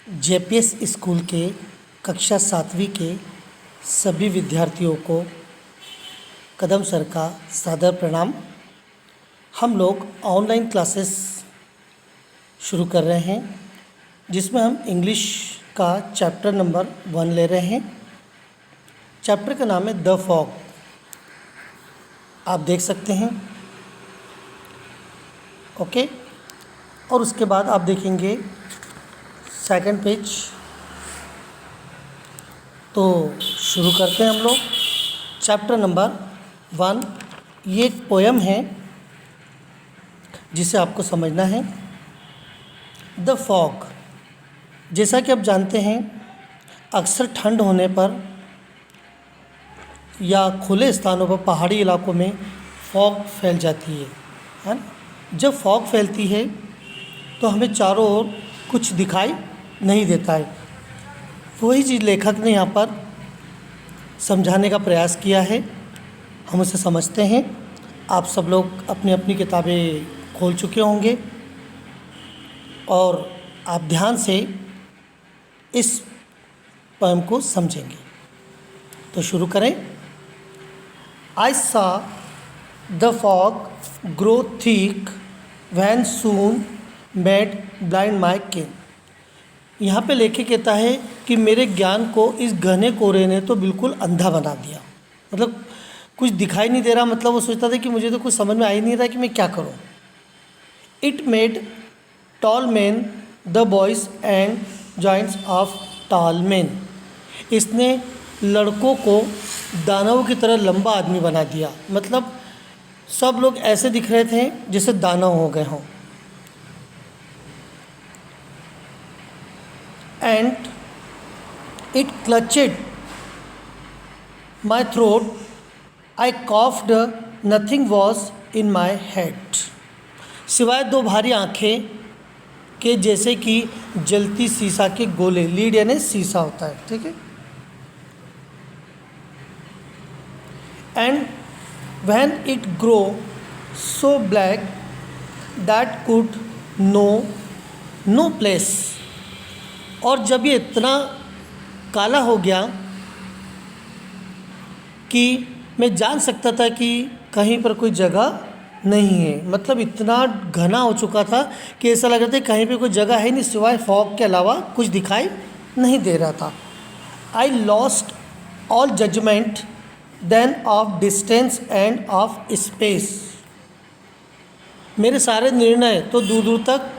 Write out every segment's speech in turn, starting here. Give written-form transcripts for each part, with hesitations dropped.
JPS school के कक्षा 7वीं के सभी विद्यार्थियों को कदम सर का सादर प्रणाम। हम लोग ऑनलाइन क्लासेस शुरू कर रहे हैं जिसमें हम इंग्लिश का चैप्टर नंबर 1 ले रहे हैं। चैप्टर का नाम है द फॉग। आप देख सकते हैं, ओके। और उसके बाद आप देखेंगे सेकंड पेज। तो शुरू करते हैं हम लोग चैप्टर नंबर 1। ये एक पोयम है जिसे आपको समझना है। द फॉग, जैसा कि आप जानते हैं, अक्सर ठंड होने पर या खुले स्थानों पर, पहाड़ी इलाकों में फॉग फैल जाती है ना। जब फॉग फैलती है तो हमें चारों ओर कुछ दिखाई नहीं देता है। वही चीज़ लेखक ने यहाँ पर समझाने का प्रयास किया है। हम उसे समझते हैं। आप सब लोग अपनी अपनी किताबें खोल चुके होंगे और आप ध्यान से इस पोएम को समझेंगे। तो शुरू करें। I saw the fog grow thick when soon made blind my kin. यहाँ पे लेखक कहता है कि मेरे ज्ञान को इस घने कोहरे ने तो बिल्कुल अंधा बना दिया। मतलब कुछ दिखाई नहीं दे रहा। मतलब वो सोचता था कि मुझे तो कुछ समझ में आ ही नहीं रहा कि मैं क्या करूँ। It made tall man the boys and joints of tall man. इसने लड़कों को दानवों की तरह लंबा आदमी बना दिया। मतलब सब लोग ऐसे दिख रहे थे जैसे दानव हो गए हों। And it clutched my throat. I coughed. Nothing was in my head. सिवाय दो भारी आँखें के जैसे कि जलती सीसा के गोले। लीड यानी सीसा होता है, ठीक है। And when it grew so black that could no place. और जब ये इतना काला हो गया कि मैं जान सकता था कि कहीं पर कोई जगह नहीं है। मतलब इतना घना हो चुका था कि ऐसा लग रहा था कहीं पे कोई जगह है नहीं, सिवाय फॉग के अलावा कुछ दिखाई नहीं दे रहा था। I lost all judgement then of distance and of space. मेरे सारे निर्णय तो दूर दूर तक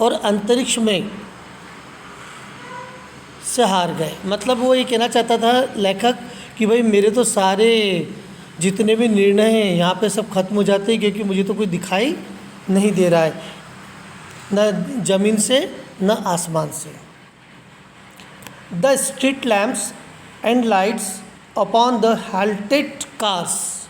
और अंतरिक्ष में से हार गए। मतलब वो ये कहना चाहता था लेखक कि भाई मेरे तो सारे जितने भी निर्णय हैं यहाँ पे सब खत्म हो जाते हैं, क्योंकि मुझे तो कोई दिखाई नहीं दे रहा है, न ज़मीन से न आसमान से। The street lamps and lights upon the halted cars.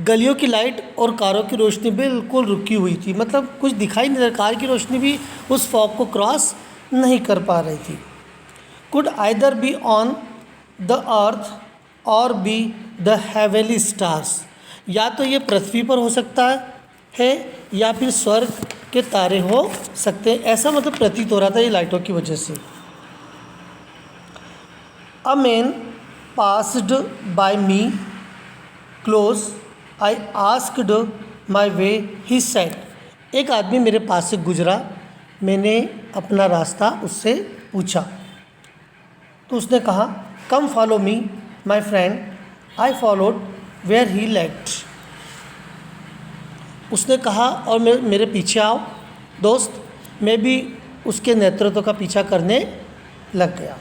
गलियों की लाइट और कारों की रोशनी बिल्कुल रुकी हुई थी। मतलब कुछ दिखाई नहीं दे रहा। कार की रोशनी भी उस फॉग को क्रॉस नहीं कर पा रही थी। could either be on the earth or be the heavenly stars। या तो ये पृथ्वी पर हो सकता है या फिर स्वर्ग के तारे हो सकते हैं। ऐसा मतलब प्रतीत हो रहा था ये लाइटों की वजह से। A man passed by me close. I asked my way he said. एक आदमी मेरे पास से गुजरा, मैंने अपना रास्ता उससे पूछा तो उसने कहा, come follow me my friend. I followed where he led. उसने कहा और मेरे पीछे आओ दोस्त। मैं भी उसके नेतृत्व का पीछा करने लग गया।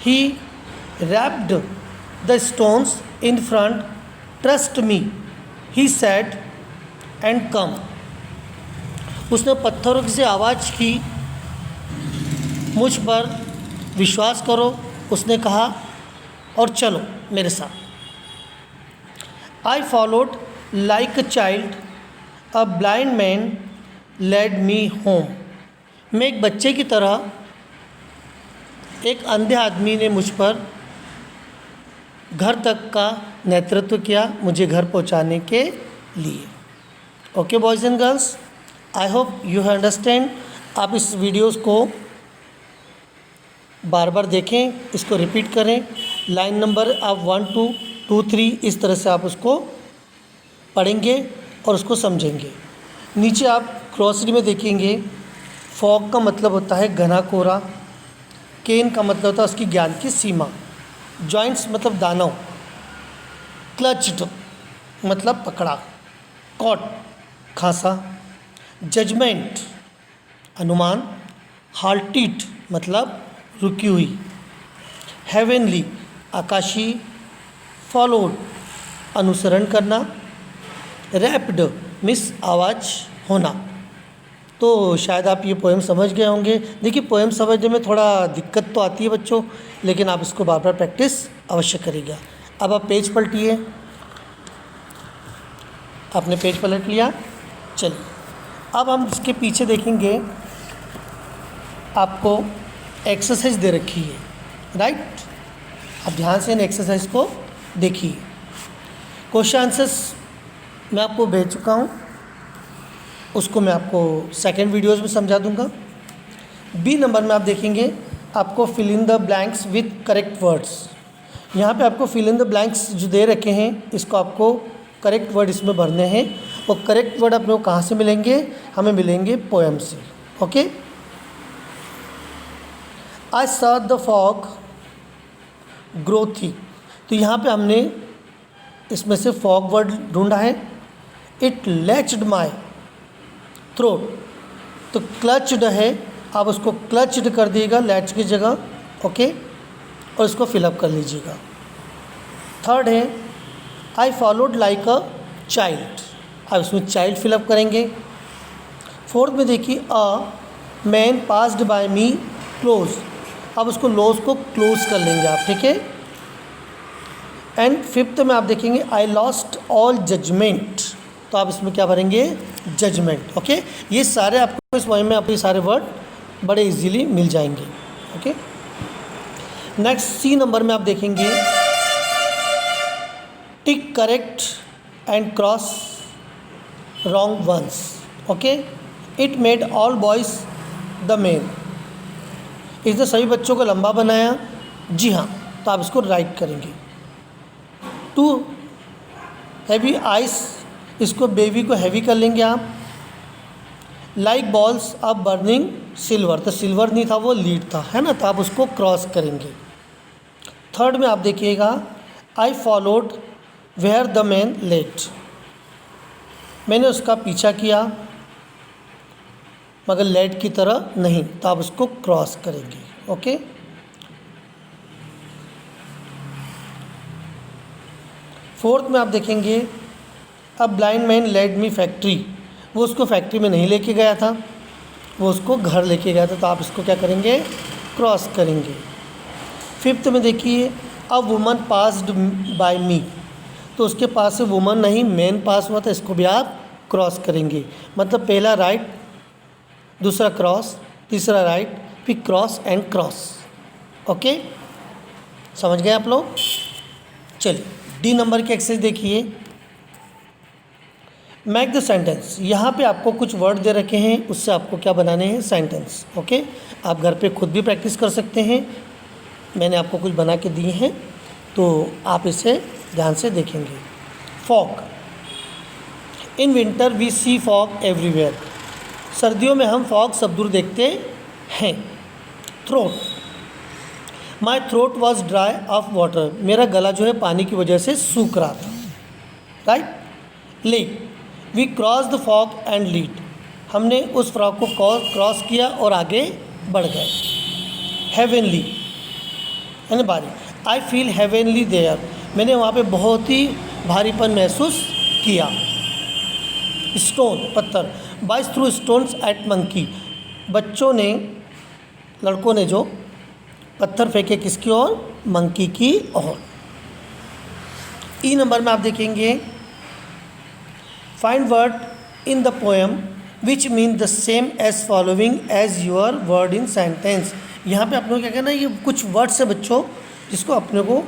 He wrapped the stones in front. Trust me he said and come. उसने पत्थरों से आवाज़ की, मुझ पर विश्वास करो, उसने कहा, और चलो मेरे साथ। I followed like a child. A blind man led me home. मैं एक बच्चे की तरह, एक अंधे आदमी ने मुझ पर घर तक का नेतृत्व किया, मुझे घर पहुंचाने के लिए। Okay boys and girls, I hope you understand. आप इस वीडियोस को बार बार देखें, इसको रिपीट करें। लाइन नंबर आप 1 2 2 3 इस तरह से आप उसको पढ़ेंगे और उसको समझेंगे। नीचे आप ग्रॉसरी में देखेंगे, फॉग का मतलब होता है घना कोहरा, केन का मतलब होता है उसकी ज्ञान की सीमा, जॉइंट्स मतलब दानव, क्लच्ड मतलब पकड़ा, कॉट खांसा, जजमेंट अनुमान, हाल्टिट मतलब रुकी हुई, हेवनली आकाशीय, फॉलोड अनुसरण करना, रैप्ड मिस आवाज़ होना। तो शायद आप ये पोएम समझ गए होंगे। देखिए पोएम समझने में थोड़ा दिक्कत तो आती है बच्चों, लेकिन आप इसको बार बार प्रैक्टिस अवश्य करिएगा। अब आप पेज पलटिए। आपने पेज पलट लिया। चलिए अब हम इसके पीछे देखेंगे, आपको एक्सरसाइज दे रखी है, राइट। अब ध्यान से इन एक्सरसाइज को देखिए। क्वेश्चन आंसर्स मैं आपको भेज चुका हूँ, उसको मैं आपको सेकंड वीडियोज़ में समझा दूंगा। बी नंबर में आप देखेंगे, आपको fill in the blanks with correct words. यहाँ पे आपको फिल इन द ब्लैंक्स जो दे रखे हैं, इसको आपको करेक्ट वर्ड इसमें भरने हैं। और करेक्ट वर्ड अपने को कहाँ से मिलेंगे? हमें मिलेंगे पोएम से। Okay, I saw the fog grow thick. तो यहाँ पे हमने इसमें से फॉग वर्ड ढूंढा है। इट लैच्ड माई थ्रोट, तो क्लच्ड है, आप उसको क्लच्ड कर दिएगा लैच की जगह। ओके, और इसको फिलअप कर लीजिएगा। थर्ड है I followed like a child, अब इसमें चाइल्ड फिलअप करेंगे। फोर्थ में देखिए a man passed by me close, अब उसको लोज को क्लोज कर लेंगे आप, ठीक है। एंड फिफ्थ में आप देखेंगे आई लॉस्ट ऑल जजमेंट, तो आप इसमें क्या भरेंगे? जजमेंट। ओके, ये सारे आपको इस पोएम में आपके सारे वर्ड बड़े इजीली मिल जाएंगे। ओके, नेक्स्ट सी नंबर में आप देखेंगे tick correct and cross wrong ones. Okay, it made all boys the men, इसने सभी बच्चों को लंबा बनाया। जी हाँ, तो आप इसको राइट करेंगे। टू हैवी आइस, इसको बेबी को हैवी कर लेंगे आप। Like balls of burning silver, तो सिल्वर नहीं था वो लीड था, है ना, तो आप उसको क्रॉस करेंगे। थर्ड में आप देखिएगा I followed where the man led, मैंने उसका पीछा किया मगर लेट की तरह नहीं, तो आप उसको क्रॉस करेंगे। ओके, फोर्थ में आप देखेंगे a blind man led me factory, वो उसको फैक्ट्री में नहीं लेके गया था, वो उसको घर लेके गया था, तो आप इसको क्या करेंगे? क्रॉस करेंगे। फिफ्थ में देखिए अ वुमन पास्ड बाय मी, तो उसके पास से वुमन नहीं मैन पास हुआ था, इसको भी आप क्रॉस करेंगे। मतलब पहला राइट, दूसरा क्रॉस, तीसरा राइट, फिर क्रॉस एंड क्रॉस। ओके, समझ गए आप लोग? चलिए डी नंबर की एक्सरसाइज देखिए। मैक द सेंटेंस, यहाँ पे आपको कुछ वर्ड दे रखे हैं, उससे आपको क्या बनाने हैं? सेंटेंस। ओके, आप घर पे खुद भी प्रैक्टिस कर सकते हैं, मैंने आपको कुछ बना के दिए हैं, तो आप इसे ध्यान से देखेंगे। Fog, in winter we see fog everywhere, सर्दियों में हम फॉग सब दूर देखते हैं। Throat, my throat was dry of water, मेरा गला जो है पानी की वजह से सूख रहा था। Right. Lake, we cross the fog and lead, हमने उस फ्रॉग को क्रॉस किया और आगे बढ़ गए। हेवनली, है ना, भारी। आई फील हेवनली देयर, मैंने वहाँ पे बहुत ही भारीपन महसूस किया। स्टोन, पत्थर, बाइस थ्रू स्टोन्स एट मंकी, बच्चों ने, लड़कों ने जो पत्थर फेंके किसकी ओर? मंकी की ओर। ई नंबर में आप देखेंगे find word in the poem which mean the same as following as your word in sentence, यहाँ पे अपने को क्या करना है? ये कुछ वर्ड्स है बच्चों जिसको अपने को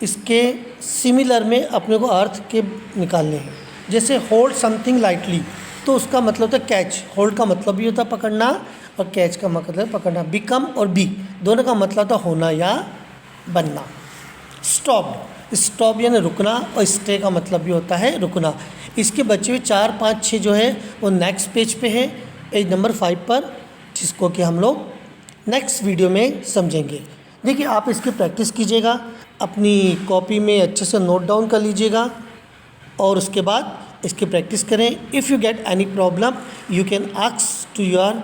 इसके सिमिलर में अपने को अर्थ के निकालने हैं। जैसे होल्ड समथिंग लाइटली, तो उसका मतलब होता है कैच। होल्ड का मतलब भी होता है पकड़ना और कैच का मतलब है पकड़ना। बिकम और बी दोनों का मतलब होता है होना या बनना। स्टॉप यानी रुकना और स्टे का मतलब भी होता है रुकना। इसके बचे हुए 4, 5, 6 जो है वो नेक्स्ट पेज पे है, पेज नंबर 5 पर, जिसको कि हम लोग नेक्स्ट वीडियो में समझेंगे। देखिए आप इसकी प्रैक्टिस कीजिएगा, अपनी कॉपी में अच्छे से नोट डाउन कर लीजिएगा और उसके बाद इसकी प्रैक्टिस करें। If you get any problem you can ask to your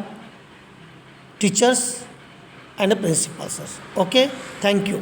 teachers and principal sir. Okay, thank you.